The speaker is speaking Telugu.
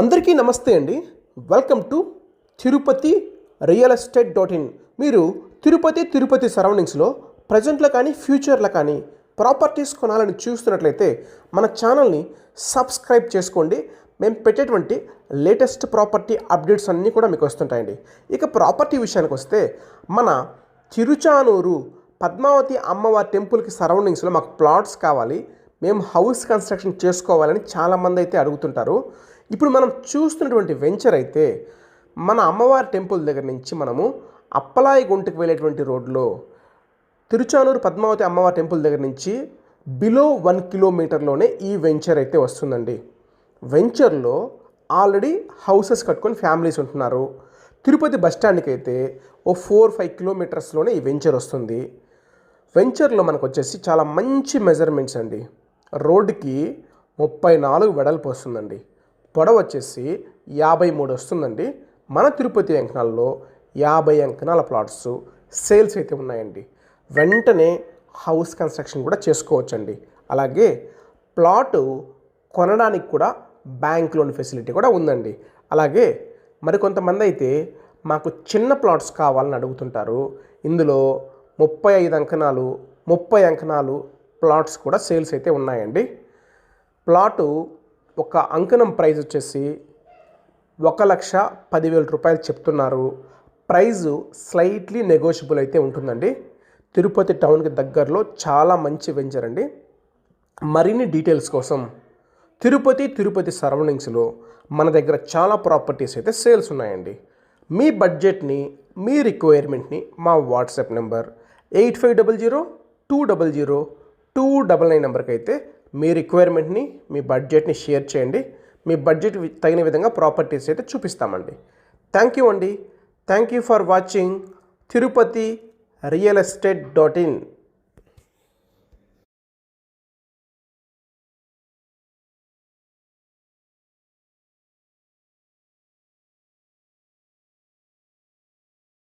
అందరికీ నమస్తే అండి. Welcome to Tirupati real estate .in. మీరు తిరుపతి సరౌండింగ్స్లో ప్రజెంట్లో కానీ ఫ్యూచర్లో కానీ ప్రాపర్టీస్ కొనాలని చూస్తున్నట్లయితే మన ఛానల్ని సబ్స్క్రైబ్ చేసుకోండి. మేము పెట్టేటువంటి లేటెస్ట్ ప్రాపర్టీ అప్డేట్స్ అన్నీ కూడా మీకు వస్తుంటాయండి. ఇక ప్రాపర్టీ విషయానికి వస్తే మన తిరుచానూరు పద్మావతి అమ్మవారి టెంపుల్కి సరౌండింగ్స్లో మాకు ప్లాట్స్ కావాలి, మేము హౌస్ కన్స్ట్రక్షన్ చేసుకోవాలని చాలామంది అయితే అడుగుతుంటారు. ఇప్పుడు మనం చూస్తున్నటువంటి వెంచర్ అయితే మన అమ్మవారి టెంపుల్ దగ్గర నుంచి మనము అప్పలాయి గుంటకు వెళ్ళేటువంటి రోడ్లో తిరుచానూరు పద్మావతి అమ్మవారి టెంపుల్ దగ్గర నుంచి బిలో 1 కిలోమీటర్లోనే ఈ వెంచర్ అయితే వస్తుందండి. వెంచర్లో ఆల్రెడీ హౌసెస్ కట్టుకొని ఫ్యామిలీస్ ఉంటున్నారు. తిరుపతి బస్టాండ్కి అయితే ఓ 4-5 కిలోమీటర్స్లోనే ఈ వెంచర్ వస్తుంది. వెంచర్లో మనకు వచ్చేసి చాలా మంచి మెజర్మెంట్స్ అండి. రోడ్డుకి 34 వెడల్పు వస్తుందండి, పొడవు వచ్చేసి 53 వస్తుందండి. మన తిరుపతి అంకణాల్లో 50 అంకణాల ప్లాట్స్ సేల్స్ అయితే ఉన్నాయండి. వెంటనే హౌస్ కన్స్ట్రక్షన్ కూడా చేసుకోవచ్చండి. అలాగే ప్లాటు కొనడానికి కూడా బ్యాంక్ లోన్ ఫెసిలిటీ కూడా ఉందండి. అలాగే మరికొంతమంది అయితే మాకు చిన్న ప్లాట్స్ కావాలని అడుగుతుంటారు. ఇందులో 35 అంకణాలు 30 అంకణాలు ప్లాట్స్ కూడా సేల్స్ అయితే ఉన్నాయండి. ప్లాటు ఒక అంకణం ప్రైస్ వచ్చేసి 1,10,000 రూపాయలు చెప్తున్నారు. ప్రైజు స్లైట్లీ నెగోషియబుల్ అయితే ఉంటుందండి. తిరుపతి టౌన్కి దగ్గరలో చాలా మంచి వెంచర్ అండి. మరిన్ని డీటెయిల్స్ కోసం తిరుపతి సరౌండింగ్స్లో మన దగ్గర చాలా ప్రాపర్టీస్ అయితే సేల్స్ ఉన్నాయండి. మీ బడ్జెట్ని, మీ రిక్వైర్మెంట్ని మా వాట్సాప్ నెంబర్ 8500-200-299 నెంబర్కి అయితే మీ రిక్వైర్మెంట్ని, మీ బడ్జెట్ని షేర్ చేయండి. మీ బడ్జెట్ తగిన విధంగా ప్రాపర్టీస్ అయితే చూపిస్తామండి. థ్యాంక్ యూ అండి. Thank you for watching Tirupati real estate .in.